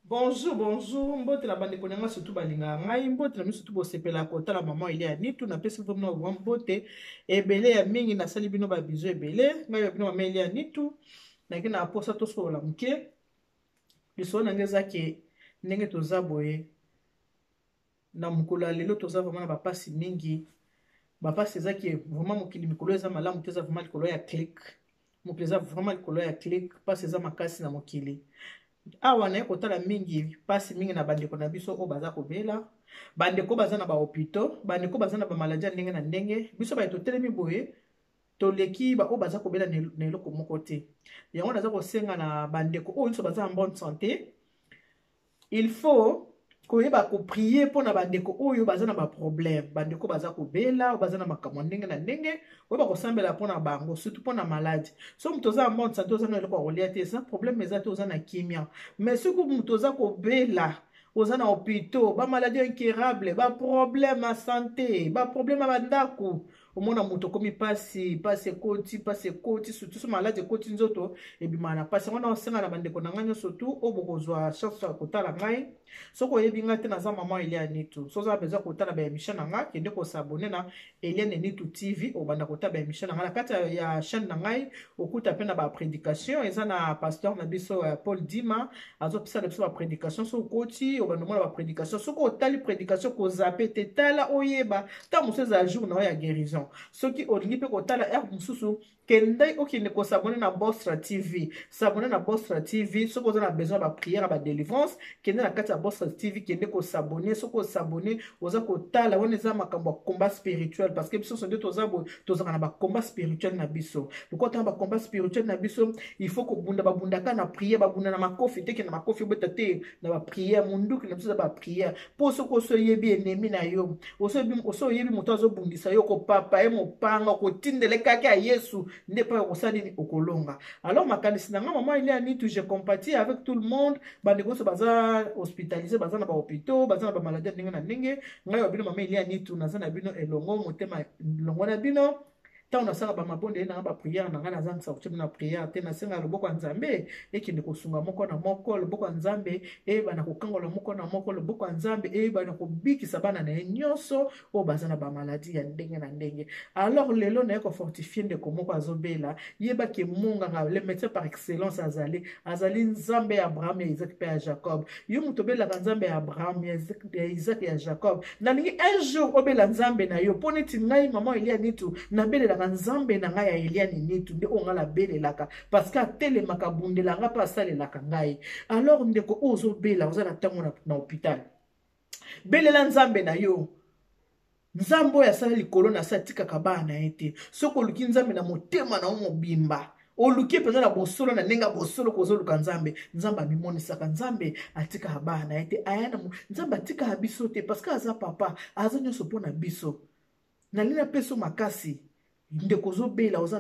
Bonjour, bonjour. Mbote la bande konanga surtout balinga ngai mbote na surtout bosepela kota la maman ile ya nitu na pesi vraiment wa mbote ebele ya mingi na sali bino ba bizo ebele ngai bino maman ile ya nitu na kina aposa to so la mke biso na ngeza ke ndenge toza boye na mukula lelo toza vraiment na bapasi mingi bapasi ezaki vraiment mokili mikolo eza malamu teza vraiment likolo ya click mokili eza vraiment likolo ya click pasi eza makasi na mokili awa na kotala mingi pasi mingi na bandeko na biso o baza kobela bandeko baza na bahopito bandeko baza na bamaladi ya ndenge na ndenge biso baye totelemi boye toleki o baza kobela na eloko moko te yango naza kosenga na bandeko oyo nyonso baza en bonne santé il faut koyeba koprie mpo na bandeko oyo baza na baproblème bandeko baza kobela baza na makambo ndenge na ndenge oyeba kosambela mpo na bango surtout mpo na maladi so moto oza en bonne santé oza na eloko ya kolia te eza problème eza te oza na kimia mais soki moto oza kobela oza na hôpitaux bamaladi incurable baproblème ya santé baproblème ya bandako omona moto komi pasi ekoti surtout so maladi ekoti nzoto ebima na pasi yango na osenga na bandeko na ngai nyonso tu oyo bokozwa chance ya kotala ngai soki oyebi ngai te naza mama Eliane Nitu so oza besoin kotala baémission na ngai kende kosabone na Eliane Nitu TV obanda kotala baémission na ngai na kati ya chaîne na ngai okuta mpe na baprédication eza na pasteur na biso Paul Dima azopesa na biso baprédication so okoti obanda omona baprédication soki otali prédication kozape te tala oyeba ta mosu eza jour na oyo ya guérison soki olingi mpe kotala ere mosusu kende okende kosabone na Bosra TV sabone na Bosra TV soki oza na besoin ya baprière ya délivrance kende na kati ya Bosra TV kende kosabone soki osabone oza kotala wana eza makambo ya combat spirituel parce que biso sonde tozaka na bakombat spirituel na biso lokota na bakombat spirituel na biso il faut babundaka na prière babunda na makofi te ke na makofi obeta te na baprière munduki na biso za baprière mpo soki osoyebi enemi na yo osoyebi moto azobundisa yo kopapa ye mopanga kotindele kaka ya Yesu nde pa kosala nini okolonga alors makanisi na nga mama Eliane Nitu je compatis avec tout le monde bandeko nyonso baza hospitalisé baza na bahôpitaux baza na bamaladi ya ndenge na ndenge ngai wa bino mama Eliane Nitu naza na bino elongo motema elongo na bino ntango nasala bamabonde nanga baprière na ngai nazangisa kotia na prière te nasenga loboko ya nzambe ekende kosunga moko na moko loboko ya nzambe eyebana kokangola moko na moko loboko ya nzambe eyebana kobikisa bana na ye nyonso oyo baza na bamaladi ya ndenge na ndenge alors lelo naye kofortifie ndeko moko azobela yebaki monganga le médecin par excellence azali nzambe ya abraham ya isaac mpe ya jacob yo moto obelaka nzambe ya abraham ya isaac ya jacob nalingi un jour obela nzambe na yo mpo neti ngai mama Eliane Nitu nabelelaka nzambe na ngai ya Eliane Nitu nde oyo ngai nabelelaka parce que atelemaka bundelanga mpe asalelaka ngai alors ndeko oyo ozobela oza na ntango na hôpital belela nzambe na yo nzambe oyo asala likolo na se atikaka bana ye te soki oluki nzambe na motema na yo mobimba oluki mpenza na bosolo na ndenge ya bosolo kozoluka nzambe amimonisaka nzambe atikaka bana ye te nzambe atikaka biso te parce que aza papa aza nyonso mpo na biso nalingi apesa makasi ndeko ozobela oza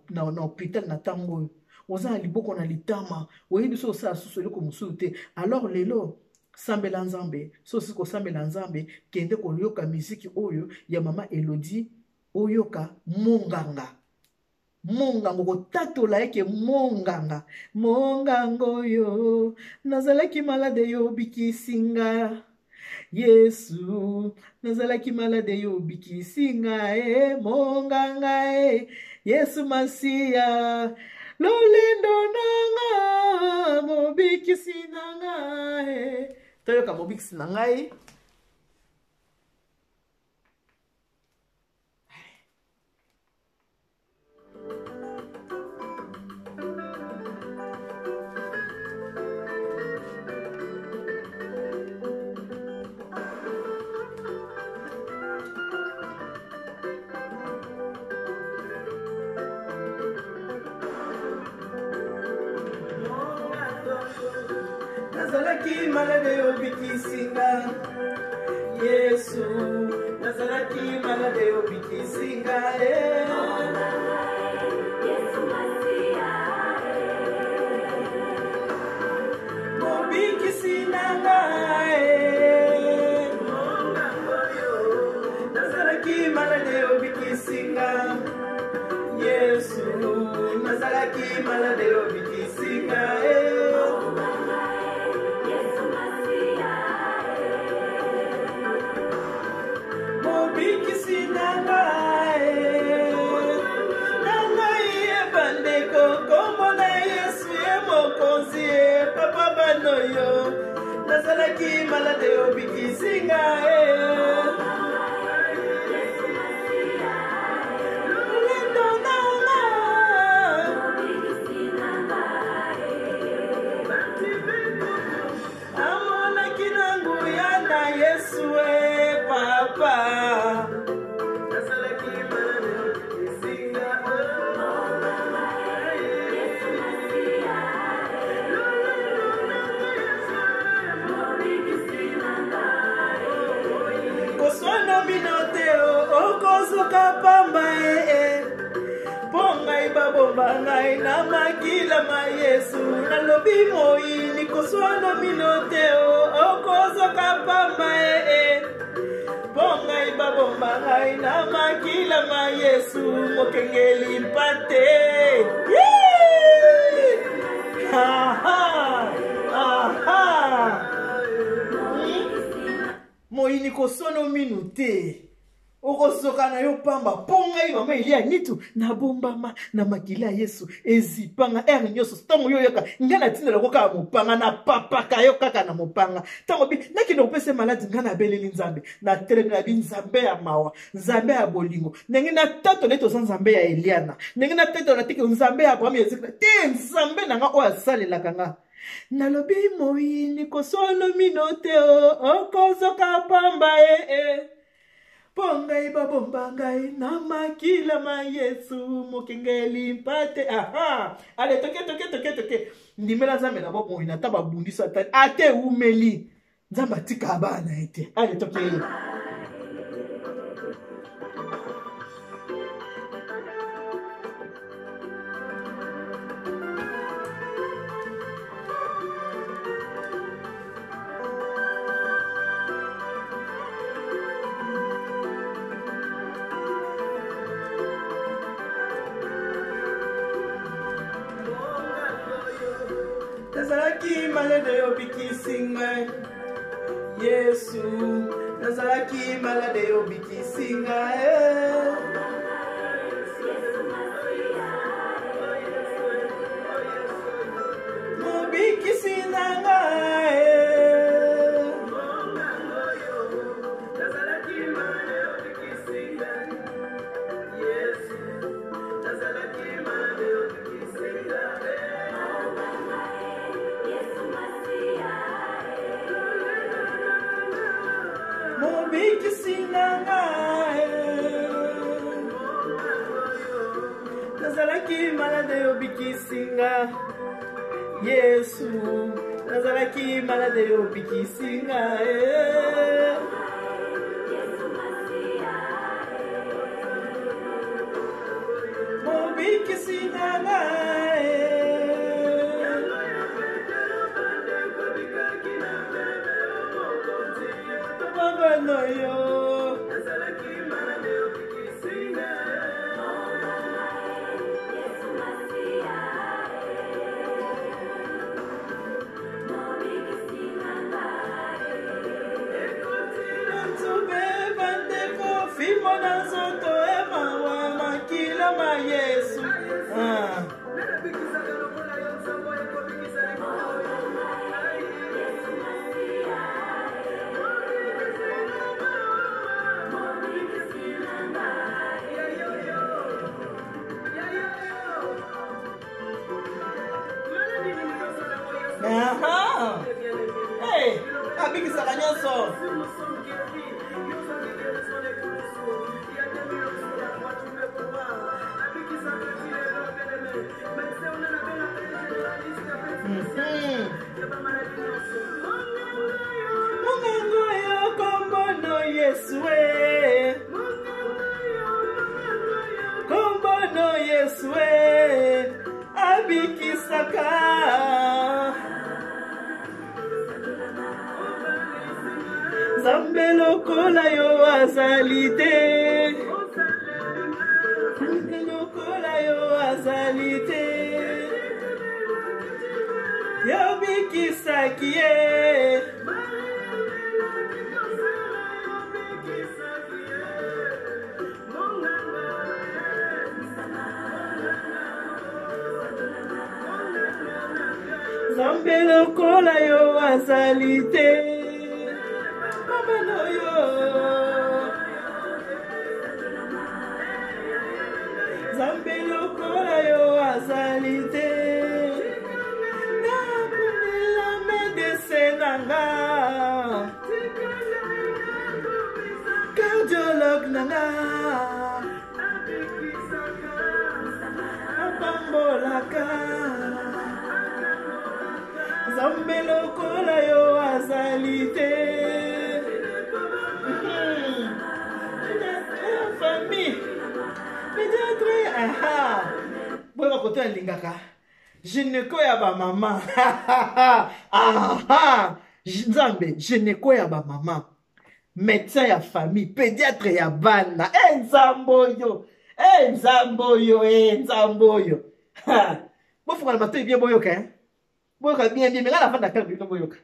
na hôpital na ntango oyo oza na liboko na litama oyebi so osala susu eloko mosusu te alors lelo sambela nzambe so osi kosambela nzambe kende koyoka miziki oyo ya mama Elodie oyoka monganga kotatola eke monganga oyo nazalaki malade yo bikisinga Yesu nazalaki malade yo bikisinga monganga Yesu Masiya lolendo nanga mobikisi nanga toyoka mobikisi na ngai nazalaki malade yo bikisinga Yesu nazalaki malade yo bikisinga Yesu Masiya mobikisi nanga nazalaki malade yo bikisinga Yesu nazalaki malade yo bikisinga Yesu nazalaki malade obikisinga amonaki na nguya na Yesu papa nazalaki malade obikisinga koswana minote okozoka pamba pongai babomba ngai na makila ma Yesu nalobi moyini koswana minote okozoka pamba pongai babomba ngai na makila ma Yesu mokengeli mpate moyini kosono minute okosoka na yo pamba pongai mama Elia nitu na bombama na makila Yesu ezipanga nyoso tango yo yoka ngana tinela koka mopanga na papa kayo kaka na mopanga tango bi nakino opese maladi ngana beleli nzambe na telemela bi nzambe ya mawa nzambe ya bolingo ndenge na tato leto nzambe ya Eliana ndenge na tato na tiki nzambe ya Abraham Yezika te nzambe nanga o asalela kanga nalobi moyini kosolo minote okozoka pamba pongai babomba ngai na makila ma Yesu mokengeli mpate ale toke ndimela nzambe na bomo ina taba bundisa tani ate umeli nzamba tika bana ete ale toke nazalaki malade obikisinga Yesu nazalaki malade obikisinga mobikisinanga nazalaki malade obikisinga Yesu nazalaki malade obikisinga mobikisinanga nazalaki malade obikisinga Yesu nazalaki malade obikisinga mobikisinanga no yo nazalaki malade obikisinga Yesu Masia mobikisinga ekotila nzube bandeko fimo na nzoto emawa makila ma Yesu hey, abikisaka nyonso mungango yo kombono Yesu kombono Yesu abikisaka nzambe lokola yo azali te lokola yo azali te yobikisaki ye nzambe lokola yo azali te banoyo Nzambe lokola yo azali te nakolela medecin nanga cardiologue nanga abambolaka Nzambe lokola yo azali te famille peut-être aha boyeba kote ya lingaka gynéco ya bamama aha Nzambe gynéco ya bamama médecin ya famille pédiatre ya bana Nzamboyo Nzamboyo Nzamboyo bofungana bato ebie boyoka boyoka bien bien ngala fanda kala bino boyoka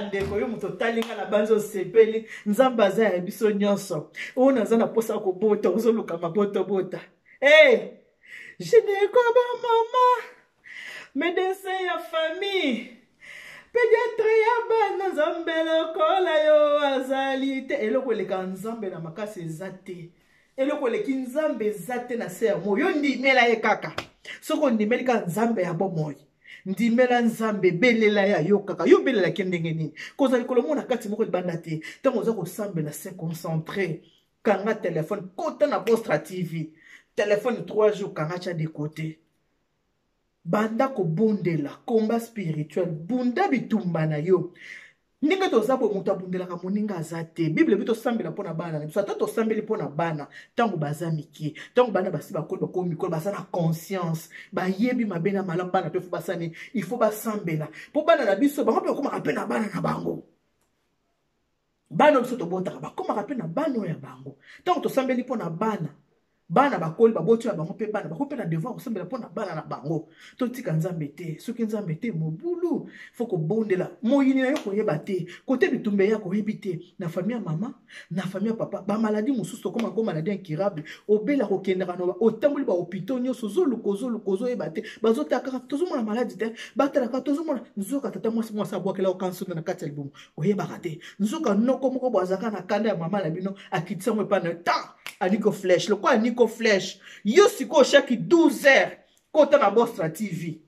ndeko yo moto talinga na banzo sepeli Nzambe aza ya biso nyonso o naza na posa ko bota ozoluka maboto bota gynéco ba mama médecin ya famille pédiatre ya bana Nzambe lokola yo azali te eloko eleka Nzambe na makasi eza te eloko eleki Nzambe eza te na se ya moi yo ndimela ye kaka soko ndimeli ka Nzambe ya bomoi ndimela Nzambe belela ya yo kaka yo belela ke ndenge nini koza likolo mona kati moko libanda te ntango oza kosambela se concentré kanga telefone kota na Bostra TV telefone 3 jours kanga tia de côté banda kobondela combat spirituel bunda bitumba na yo ndenge toza bo moto abundelaka moninga aza te bible bi tosambela mpona bana na biso ata tosambeli mpona bana ntango baza mike ntango bana basi bakomi mikolo baza na conscience bayebi mabe na malamu bana mpe fo basani il faut basambela mpo bana na biso bango mpe bakomaka mpe na bana na bango bana biso tobotaka bakomaka mpe na bana oyo ya bango ntango tosambeli mpona bana bakoli baboti ya bango mpe bana bako mpe na devoir kosambela mpona bana na bango totika Nzambe te soki Nzambe te mobulu fo kobondela moyini na yo koyeba te kote bitumba ya koyebi te na famille ya mama na famille ya papa bamaladi mosusu tokoma ko maladi incurable obela kokendaka no otamboli bahôpitaux nyonso ozoluka ozoyeba te bazotaka tozomona maladi te batalaka tozomona nzoka tata mwasi abwakela okansonda na kati ya libumu oyebaka te nzoka noko moko bwazaka na kanda ya mama na bino akitisango epa na ta aniko flèche le quoi aniko flèche yo siko chaque 12 heures kota na Bostra TV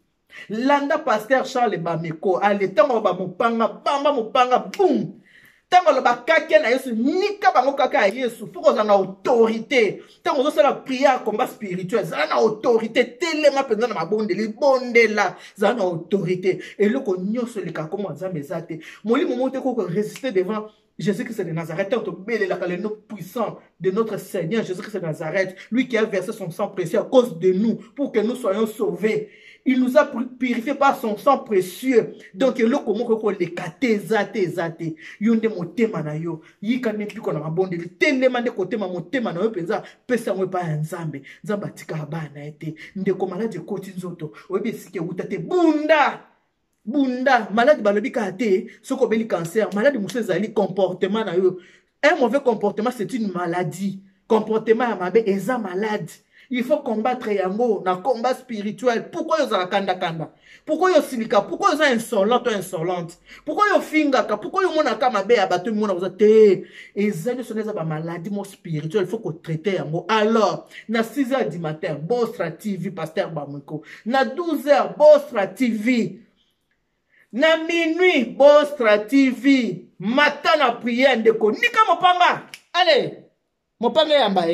landa pasteur Charles Bameko ale tango ba mopanga bamba mopanga boum tango lo bakake na Yesu nika bango kaka Yesu pour qu'on a autorité tango zo sala prière combat spirituel ça na autorité telema penza na mabondeli bondela ça na autorité et loko nyoso le kakoma Nzambe zate molimo monte ko résister devant Jésus-Christ de Nazareth, le nom puissant de notre Seigneur Jésus-Christ de Nazareth, lui qui a versé son sang précieux à cause de nous, pour que nous soyons sauvés. Il nous a purifié par son sang précieux. Donc, il comment qu'on les kate zate. Yonde motema na yo. Yika nepi kona mabonde. Telema de kote ma motema na yo penza. Pesa mwe pa Nzambe. Nzamba tika abana ete. Ndeko malade koti nzoto. Oebe sike utate. Bunda, malade balobi kate, soko beli cancer, malade mousse zali comportement na yo. Un mauvais comportement c'est une maladie. Comportement ya mabe eza malade. Il faut combattre yango na combat spirituel. Pourquoi yo za kanda? Pourquoi yo silika? Pourquoi yo za insolente? Pourquoi yo fingaka? Pourquoi yo mona ka mabe ya bato mona za te? Ezali soneza ba maladie mo spirituel, il faut qu'on traite yango. Alors, na 6h du matin, Bostra TV pasteur Bameko. Na 12h Bostra TV na minuit Bostra TV matin na prière ndeko nika mopanga allez mopanga yamba